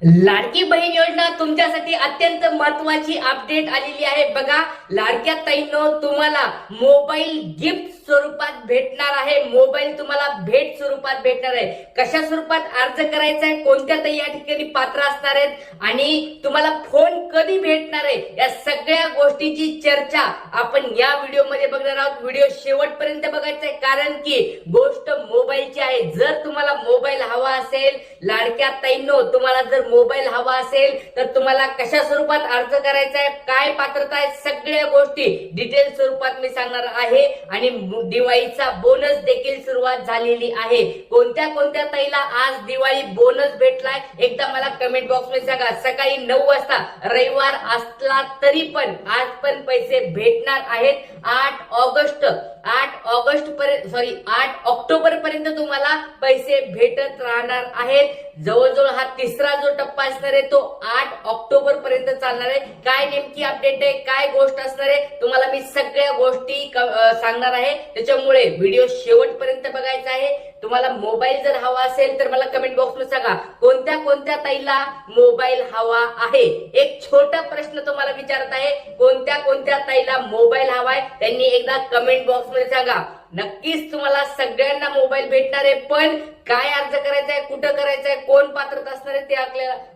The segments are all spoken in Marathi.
लाडकी बहीण योजना तुमच्यासाठी अत्यंत महत्वाची अपडेट आलेली आहे। बघा, लाडक्या ताईंनो, तुम्हाला मोबाईल गिफ्ट स्वरूपात भेटणार आहे। मोबाईल तुम्हाला भेट स्वरूपात भेटणार आहे। कशा स्वरूपात अर्ज करायचा आहे, कोणत्या ताई या ठिकाणी पात्र असणार आहेत आणि तुम्हाला फोन कधी भेटणार आहे, या सगळ्या गोष्टीची चर्चा आपण या व्हिडिओमध्ये बघणार आहोत। व्हिडिओ शेवटपर्यंत बघायचा आहे, कारण की गोष्ट मोबाईलची आहे। जर तुम्हाला मोबाईल हवा असेल, लाडक्या ताईंनो, तुम्हाला जर मोबाईल हवा असेल तर तुम्हाला कशा स्वरूपात अर्ज करायचा आहे, काय पात्रता आहे, सगळ्या गोष्टी डिटेल स्वरूपात मी सांगणार आहे। आणि दिवाळीचा बोनस देखील सुरुवात झालेली आहे। कोणत्या कोणत्या ताईला आज दिवाळी बोनस भेटलाय एकदा मला कमेंट बॉक्स मध्ये सांगा। सकाळी 9 वाजता रविवार असला तरी पण आज पण पैसे भेटणार आहेत। 8 ऑक्टोबर पर्यंत तुम्हाला पैसे भेटत राहणार आहेत। जवळजवळ हा तिसरा जो टप्पा असणार आहे तो 8 ऑक्टोबर पर्यंत चालणार आहे। काय नेमकी अपडेट आहे, काय गोष्ट असणार आहे, तुम्हाला मी सगळ्या गोष्टी सांगणार आहे। त्याच्यामुळे व्हिडिओ शेवटपर्यंत बघायचा आहे। तुम्हाला मोबाईल जर हवा असेल तर मला कमेंट बॉक्स मध्ये सांगा कोणत्या कोणत्या ताईला मोबाईल हवा आहे। एक छोटा प्रश्न तुम्हाला विचारत आहे, कोणत्या कोणत्या ताईला मोबाईल हवाय त्यांनी एकदा कमेंट बॉक्स मध्ये सांगा। नक्कीच तुम्हाला सगळ्यांना मोबाईल भेटणार आहे, पण काय अर्ज करायचा आहे, कुठं करायचं आहे, कोण पात्रता असणार आहे ते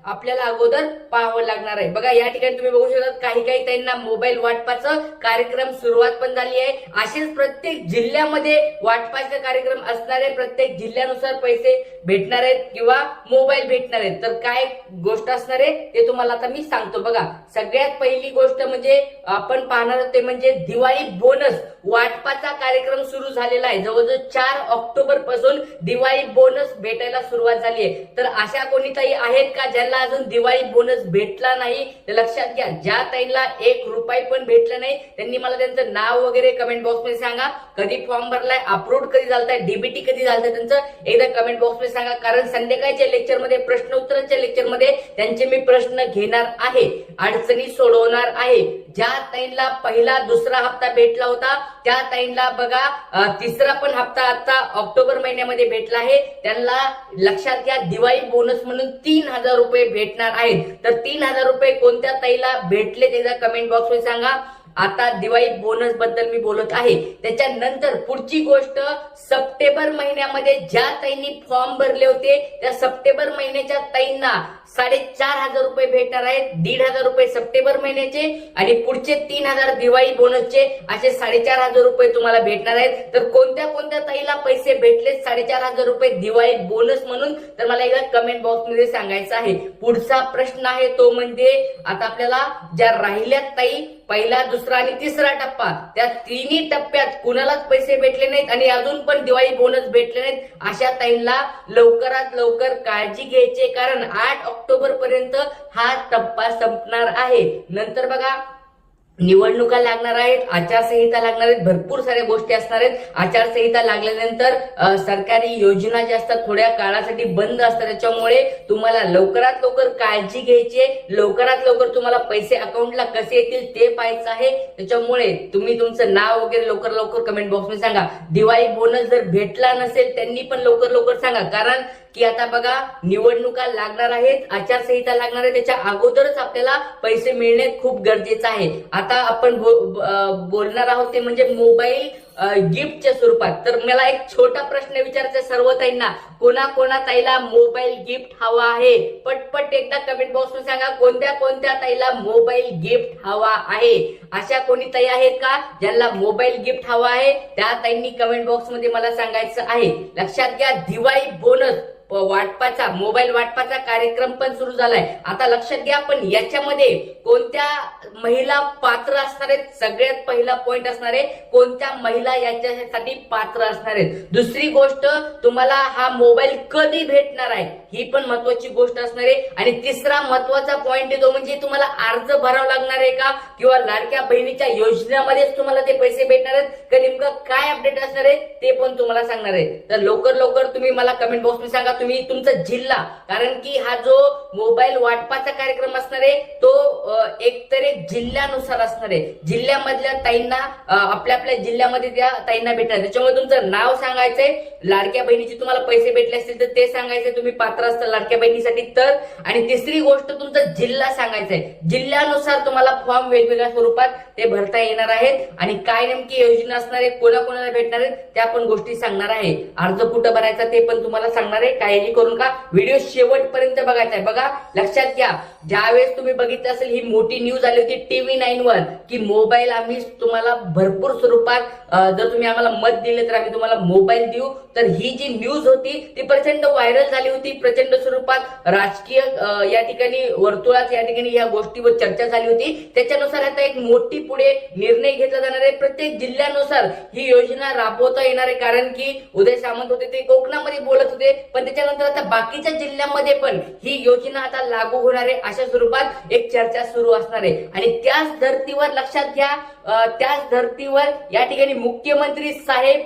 आपल्याला अगोदर पाहावं लागणार आहे। बघा, या ठिकाणी तुम्ही बघू शकता काही काही ताईंना मोबाईल वाटपाचा कार्यक्रम सुरुवात पण झाली आहे। असेच प्रत्येक जिल्ह्यामध्ये वाटपाचे कार्यक्रम असणार आहे। प्रत्येक जिल्ह्यानुसार पैसे भेटणार आहेत किंवा मोबाईल भेटणार आहेत। तर काय गोष्ट असणार आहे ते तुम्हाला आता मी सांगतो। बघा, सगळ्यात पहिली गोष्ट म्हणजे आपण पाहणार आहोत ते म्हणजे दिवाळी बोनस वाटपाचा कार्यक्रम सुरू झालेला आहे। जवळजवळ 4 ऑक्टोबर पासून दिवाळी बोनस भेटायला सुरुवात झाली आहे। तर अशा कोणी ताई आहेत का ज्यांना अजून दिवाळी बोनस भेटला नाही, तर लक्षात घ्या, ज्या ताईंना 1 रुपया पण भेटला नाही त्यांनी मला त्यांचं नाव वगैरे कमेंट बॉक्स मध्ये सांगा। कधी फॉर्म भरलाय, अपलोड कधी झालंय, डीबीटी कधी झालंय त्यांचं एकदा कमेंट बॉक्स मध्ये सांगा। कारण संध्याकाळच्या लेक्चर मध्ये, प्रश्न उत्तराच्या लेक्चर मध्ये त्यांचे मी प्रश्न घेणार आहे, अडचणी सोडवणार आहे। ज्या ताईंना पहिला दुसरा हप्ता भेटला होता त्या ताईंना बघा तिसरा पण हप्ता आता ऑक्टोबर महिन्यामध्ये भेटला आहे। त्यांना लक्षात घ्या, दिवाळी बोनस म्हणून 3000 रुपये भेटणार आहेत। तर 3000 रुपये कोणत्या ताईला भेटले त्याचा कमेंट बॉक्स मध्ये सांगा। आता दिवाळी बोनस बद्दल मी बोलत आहे। त्याच्यानंतर पुढची गोष्ट, सप्टेंबर महिन्यामध्ये ज्या ताईंनी फॉर्म भरले होते त्या सप्टेंबर महिन्याच्या ताईंना 4500 रुपये भेटणार आहेत। 1500 रुपये सप्टेंबर महिन्याचे आणि पुढचे 3000 दिवाळी बोनसचे असे 4500 रुपये तुम्हाला भेटणार आहेत। तर कोणत्या कोणत्या ताईला पैसे भेटले 4500 रुपये दिवाळी बोनस म्हणून, तर मला एकदा कमेंट बॉक्स मध्ये सांगायचं आहे। पुढचा प्रश्न आहे तो म्हणजे आता आपल्याला ज्या राहिल्या ताई पहिला, दुसरा आणि तिसरा टप्पा, त्या तिन्ही टप्प्यात कुणालाच पैसे भेटले नाहीत आणि अजून पण दिवाळी बोनस भेटले नाहीत, अशा ताईंना लवकरात लवकर काळजी घ्यायची, कारण 8 ऑक्टोबर पर्यंत हा टप्पा संपणार आहे। नंतर बघा, निवडणुका लागणार आहेत, आचारसंहिता लागणार आहेत, भरपूर साऱ्या गोष्टी असणार आहेत। आचारसंहिता लागल्यानंतर सरकारी योजना ज्या असतात थोड्या काळासाठी बंद असतात, त्याच्यामुळे तुम्हाला लवकरात लवकर काळजी घ्यायची आहे। लवकरात लवकर तुम्हाला पैसे अकाउंटला कसे येतील ते पाहायचं आहे। त्याच्यामुळे तुम्ही तुमचं नाव वगैरे लवकर लवकर कमेंट बॉक्स मध्ये सांगा। दिवाळी बोनस जर भेटला नसेल त्यांनी पण लवकर लवकर सांगा, कारण की आता बघा निवडणुका लागणार आहेत, आचारसंहिता लागणार आहे, त्याच्या अगोदरच आपल्याला पैसे मिळणे खूप गरजेचं आहे। आता आपण बोलणार आहोत ते म्हणजे मोबाईल गिफ्टच्या स्वरूपात। तर मला एक छोटा प्रश्न विचारायचा सर्व ताईंना, कोणा ताईला मोबाईल गिफ्ट हवा आहे पटपट एकदा कमेंट बॉक्स मध्ये सांगा। कोणत्या कोणत्या ताईला मोबाईल गिफ्ट हवा आहे, अशा कोणी ताई आहेत का ज्यांना मोबाईल गिफ्ट हवा आहे, त्या ताईंनी कमेंट बॉक्स मध्ये मला सांगायचं आहे। लक्षात घ्या, दिवाळी बोनस वाटपाचा, मोबाईल वाटपाचा कार्यक्रम पण सुरू झालाय। आता लक्षात घ्या, पण याच्यामध्ये कोणत्या महिला पात्र असणार आहेत, सगळ्यात पहिला पॉइंट असणार आहे कोणत्या महिला याच्यासाठी पात्र असणार आहेत। दुसरी गोष्ट, तुम्हाला हा मोबाईल कधी भेटणार आहे ही पण महत्वाची गोष्ट असणार आहे। आणि तिसरा महत्वाचा पॉइंट आहे तो म्हणजे तुम्हाला अर्ज भरावा लागणार आहे का, किंवा लाडक्या बहिणीच्या योजनेमध्येच तुम्हाला ते पैसे भेटणार आहेत का, नेमकं काय अपडेट असणार आहे ते पण तुम्हाला सांगणार आहे। तर लवकर लवकर तुम्ही मला कमेंट बॉक्स मध्ये सांगा तुम्ही तुमचा जिल्हा, कारण की हा जो मोबाईल वाटपाचा कार्यक्रम असणार आहे तो एकतर एक जिल्ह्यानुसार असणार आहे। जिल्ह्यामधल्या ताईंना आपल्या आपल्या जिल्ह्यामध्ये त्या ताईंना भेटणार. त्याच्यामुळे तुमचं नाव सांगायचंय, लाडक्या बहिणीचे तुम्हाला पैसे भेटले असतील तर ते सांगायचंय, तुम्ही पात्र असता लाडक्या बहिणीसाठी तर. आणि तिसरी गोष्ट तुमचा जिल्हा सांगायचा आहे. जिल्ह्यानुसार तुम्हाला फॉर्म वेगवेगळ्या स्वरूपात ते भरता येणार आहेत आणि काय नेमकी योजना असणार आहे, कोणाकोणाला भेटणार आहेत त्या पण गोष्टी सांगणार आहे. अर्ज कुठं भरायचा ते पण तुम्हाला सांगणार आहे. काळजी करू नका, व्हिडिओ शेवटपर्यंत बघायचा आहे. बघा, लक्षात घ्या, ज्यावेळेस तुम्ही बघितलं असेल ही मोठी न्यूज आली होती TV9 वर की मोबाईल आम्ही तुम्हाला भरपूर स्वरूपात जर तुम्ही आम्हाला मत दिले तर आम्ही तुम्हाला मोबाईल देऊ. तर ही जी न्यूज होती ती प्रचंड व्हायरल झाली होती, प्रचंड स्वरूपात राजकीय या ठिकाणी वर्तुळात या ठिकाणी या गोष्टीवर चर्चा झाली होती. त्याच्यानुसार आता एक मोठी पुढे निर्णय घेतला जाणार आहे. प्रत्येक जिल्ह्यानुसार ही योजना राबवता येणार आहे. कारण की उदय सामंत होते ते कोकणामध्ये बोलत होते, पण त्याच्यानंतर आता बाकीच्या जिल्ह्यांमध्ये पण ही योजना आता लागू होणार आहे अशा स्वरूपात एक चर्चा सुरू असणार आहे. आणि त्याच धर्तीवर लक्षात घ्या, त्याच धर्तीवर या ठिकाणी मुख्यमंत्री साहेब,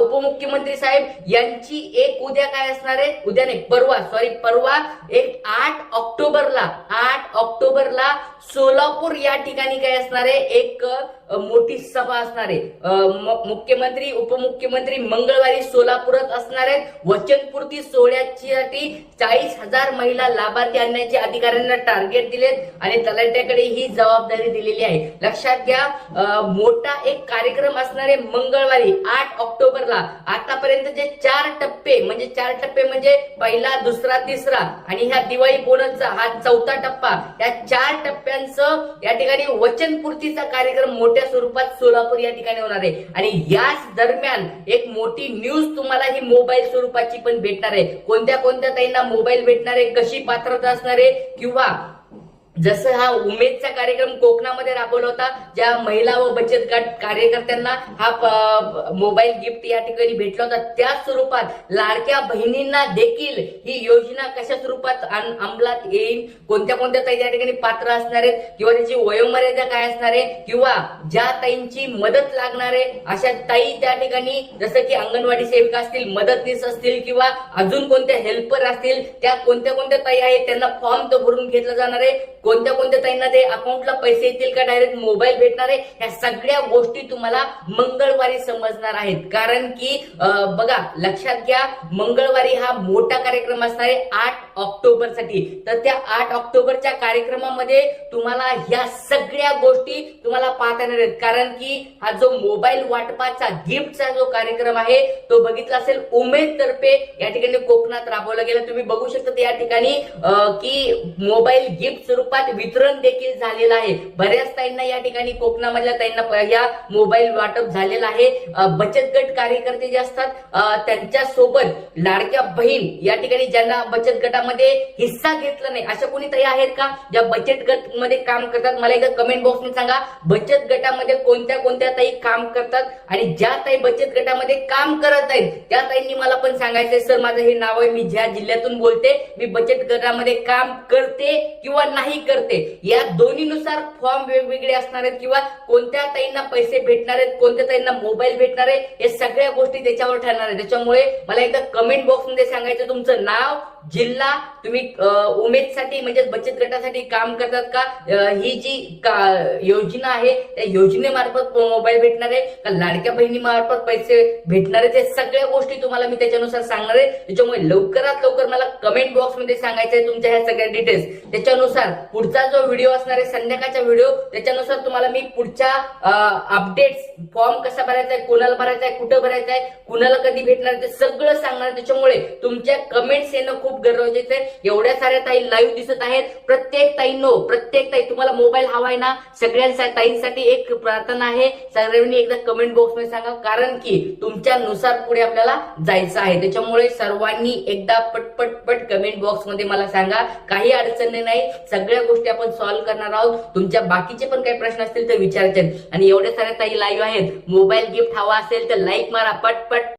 उपमुख्यमंत्री साहेब यांची एक उद्या काय असणार आहे, उद्या नाही परवा एक 8 ऑक्टोबरला सोलापूर या ठिकाणी काय असणार आहे, एक मोठी सभा असणार आहे. मुख्यमंत्री उपमुख्यमंत्री मंगळवारी सोलापुरात असणार आहेत. वचनपूर्ती सोहळ्यासाठी 40,000 महिला लाभार्थी आणण्याचे अधिकाऱ्यांना टार्गेट दिलेत आणि तलाठ्याकडे ही जबाबदारी दिलेली आहे. लक्षात घ्या, मोठा एक कार्यक्रम असणार आहे मंगळवारी 8 ऑक्टोबरला. आतापर्यंतचे 4 टप्पे म्हणजे पहिला, दुसरा, तिसरा आणि ह्या दिवाळी बोनसचा हा 4था टप्पा, या 4 टप्प्यांचं या ठिकाणी वचनपूर्तीचा कार्यक्रम मोठ्या स्वरूपात सोलापूर या ठिकाणी होणार आहे. आणि याच दरम्यान एक मोठी न्यूज तुम्हाला ही मोबाईल स्वरूपाची पण भेटणार आहे. कोणत्या ताईंना मोबाईल भेटणार आहे, कशी पात्रता असणार आहे, किंवा जसं हा उमेदचा कार्यक्रम कोकणामध्ये राबवला होता, ज्या महिला व बचत गट कार्यकर्त्यांना हा मोबाईल गिफ्ट या ठिकाणी भेटला होता, त्याच स्वरूपात लाडक्या बहिणींना देखील ही योजना कशा स्वरूपात अंमलात येईल, कोणत्या ताई या ठिकाणी पात्र असणार आहेत, किंवा त्याची वयोमर्यादा काय असणार आहे, किंवा ज्या ताईंची मदत लागणार आहे अशा ताई त्या ठिकाणी जसं की अंगणवाडी सेविका असतील, मदतनीस असतील, किंवा अजून कोणत्या हेल्पर असतील, त्या कोणत्या ताई आहेत त्यांना फॉर्म तर भरून घेतला जाणार आहे. कोणत्या ताईंना ते अकाउंटला पैसे येतील का डायरेक्ट मोबाईल भेटणार आहे, ह्या सगळ्या गोष्टी तुम्हाला मंगळवारी समजणार आहेत. कारण की बघा, लक्षात घ्या, मंगळवारी हा मोठा कार्यक्रम असणार आहे 8 ऑक्टोबरसाठी. तर त्या 8 ऑक्टोबरच्या कार्यक्रमामध्ये तुम्हाला ह्या सगळ्या गोष्टी तुम्हाला पाहता येणार आहेत. कारण की हा जो मोबाईल वाटपाचा गिफ्टचा जो कार्यक्रम आहे तो बघितला असेल उमेद तर्फे या ठिकाणी कोकणात राबवला गेला. तुम्ही बघू शकता या ठिकाणी की मोबाईल गिफ्ट स्वरूपात वितरण देखील झालेलं आहे. बऱ्याच ताईंना या ठिकाणी कोकणामधल्या ताईंना या मोबाईल वाटप झालेलं आहे. बचत गट कार्यकर्ते जे असतात त्यांच्या सोबत लाडक्या बहीण या ठिकाणी ज्यांना बचत गटामध्ये हिस्सा घेतला नाही अशा कोणी ताई आहेत का ज्या बचत गट मध्ये काम करतात? मला एकदा कमेंट बॉक्स मध्ये सांगा, बचत गटामध्ये कोणत्या ताई काम करतात, आणि ज्या ताई बचत गटामध्ये काम करत आहेत त्या ताईंनी मला पण सांगायचंय, सर माझं हे नाव आहे, मी ज्या जिल्ह्यातून बोलते, मी बचत गटामध्ये काम करते किंवा नाही करते. या दोन्हीनुसार फॉर्म वेगवेगळे असणार आहेत, किंवा कोणत्या ताईंना पैसे भेटणार आहेत, कोणत्या ताईंना मोबाईल भेटणार आहे, हे सगळ्या गोष्टी त्याच्यावर ठरणार आहेत. त्याच्यामुळे मला एकदा कमेंट बॉक्स मध्ये सांगायचं तुमचं नाव, जिल्हा, तुम्ही उमेदसाठी म्हणजे बचत गटासाठी काम करतात का, ही जी योजना आहे त्या योजनेमार्फत मोबाईल भेटणार आहे का, लाडक्या बहिणी मार्फत पैसे भेटणार आहे, ते सगळ्या गोष्टी तुम्हाला मी त्याच्यानुसार सांगणार आहे. त्याच्यामुळे लवकरात लवकर मला कमेंट बॉक्स मध्ये सांगायचं आहे तुमच्या ह्या सगळ्या डिटेल्स. त्याच्यानुसार पुढचा जो व्हिडिओ असणार आहे संध्याकाळचा व्हिडिओ, त्याच्यानुसार तुम्हाला मी पुढच्या अपडेट्स, फॉर्म कसा भरायचा आहे, कोणाला भरायचा आहे, कुठं भरायचा आहे, कुणाला कधी भेटणार ते सगळं सांगणार. त्याच्यामुळे तुमच्या कमेंट्स येणं खूप गरजेचं आहे. एवढ्या साऱ्या ताई लाईव्ह दिसत आहेत, प्रत्येक ताई तुम्हाला मोबाईल हवाय ना, सगळ्या ताईंसाठी एक प्रार्थना आहे, सर्वांनी एकदा कमेंट बॉक्स मध्ये सांगा, कारण की तुमच्यानुसार पुढे आपल्याला जायचं आहे. त्याच्यामुळे सर्वांनी एकदा पटपट कमेंट बॉक्स मध्ये मला सांगा, काही अडचणी नाही, सगळ्या गोष्टी आपण सॉल्व्ह करणार आहोत. तुमच्या बाकीचे पण काही प्रश्न असतील तर विचारायचे. आणि एवढ्या साऱ्या ताई लाईव्ह आहेत, मोबाईल गिफ्ट हवा असेल तर लाईक मारा पटपट.